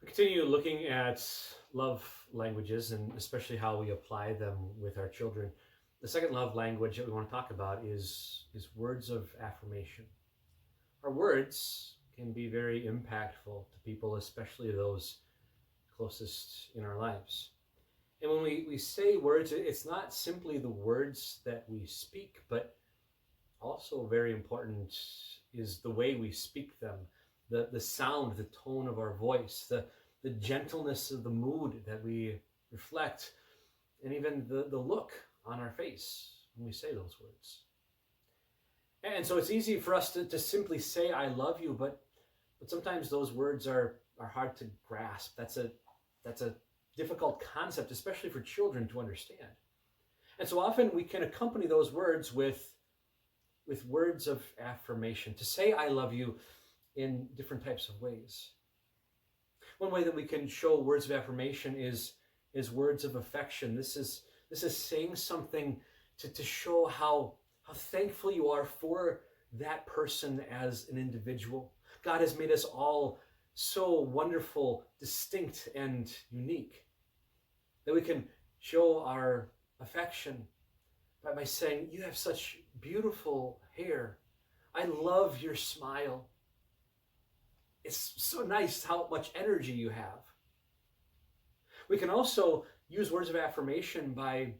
We continue looking at love languages and especially how we apply them with our children. The second love language that we want to talk about is words of affirmation. Our words can be very impactful to people, especially those closest in our lives. And when we say words, it's not simply the words that we speak, but also very important is the way we speak them, the sound, the tone of our voice, the gentleness of the mood that we reflect, and even the look on our face when we say those words. And so it's easy for us to simply say, I love you, but sometimes those words are hard to grasp. That's a difficult concept, especially for children to understand. And so often we can accompany those words with words of affirmation, to say I love you in different types of ways. One way that we can show words of affirmation is words of affection. This is saying something to show how thankful you are for that person as an individual. God has made us all so wonderful, distinct, and unique that we can show our affection by saying, you have such beautiful hair. I love your smile. It's so nice how much energy you have. We can also use words of affirmation by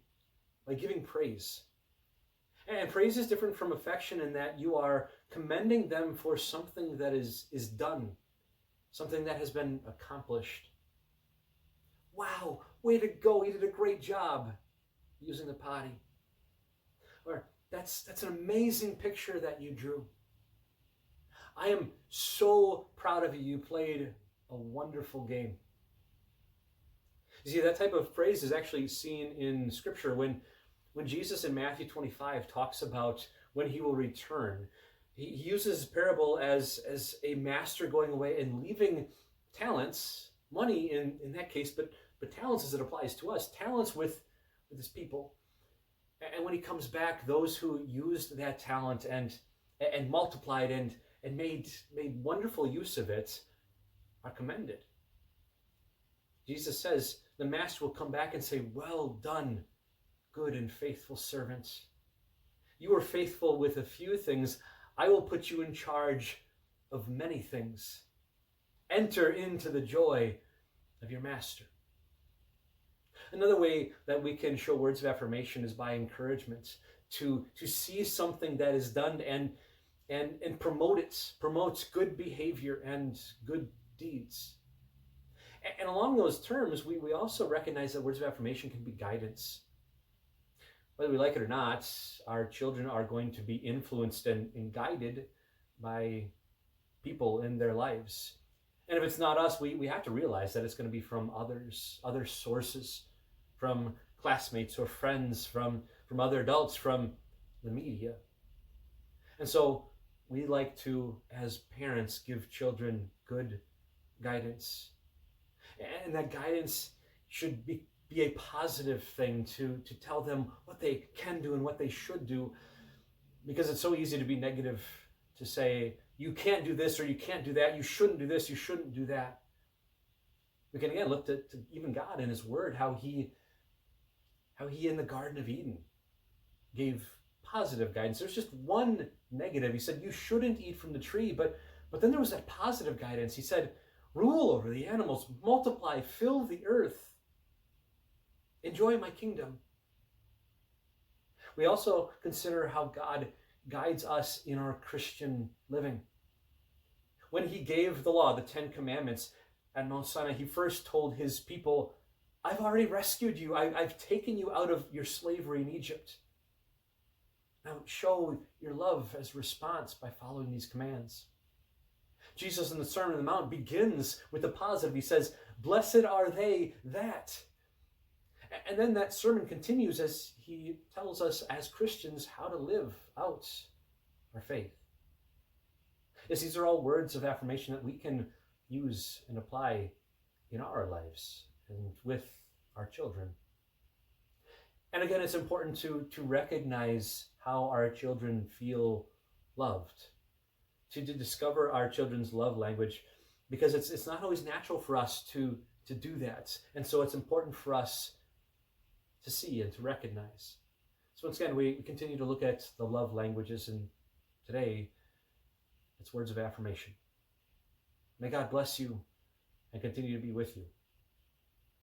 giving praise. And praise is different from affection in that you are commending them for something that is done, something that has been accomplished. Wow, way to go, you did a great job using the potty. Or that's an amazing picture that you drew. I am so proud of you. You played a wonderful game. You see, that type of praise is actually seen in Scripture when Jesus in Matthew 25 talks about when he will return. He uses parable as a master going away and leaving talents, money in that case, but talents as it applies to us, talents with his people. And when he comes back, those who used that talent and multiplied and made wonderful use of it are commended. Jesus says the master will come back and say, well done, good and faithful servant. You were faithful with a few things. I will put you in charge of many things. Enter into the joy of your master. Another way that we can show words of affirmation is by encouragement, to see something that is done and promotes good behavior and good deeds. And along those terms, we also recognize that words of affirmation can be guidance. Whether we like it or not, our children are going to be influenced and guided by people in their lives. And if it's not us, we have to realize that it's going to be from others, other sources, from classmates or friends, from other adults, from the media. And so we like to, as parents, give children good guidance. And that guidance should be a positive thing to tell them what they can do and what they should do, because it's so easy to be negative, to say, you can't do this or you can't do that, you shouldn't do this, you shouldn't do that. We can again look to even God in his word, how he in the Garden of Eden gave positive guidance. There's just one negative. He said, you shouldn't eat from the tree, but then there was that positive guidance. He said, rule over the animals, multiply, fill the earth, enjoy my kingdom. We also consider how God guides us in our Christian living. When he gave the law, the 10 Commandments at Mount Sinai, he first told his people, I've already rescued you. I've taken you out of your slavery in Egypt. Now show your love as response by following these commands. Jesus in the Sermon on the Mount begins with the positive. He says, blessed are they that. And then that sermon continues as he tells us as Christians how to live out our faith. Yes, these are all words of affirmation that we can use and apply in our lives and with our children. And again, it's important to recognize how our children feel loved. To discover our children's love language, because it's not always natural for us to do that. And so it's important for us to see and to recognize. So once again, we continue to look at the love languages, and today it's words of affirmation. May God bless you and continue to be with you.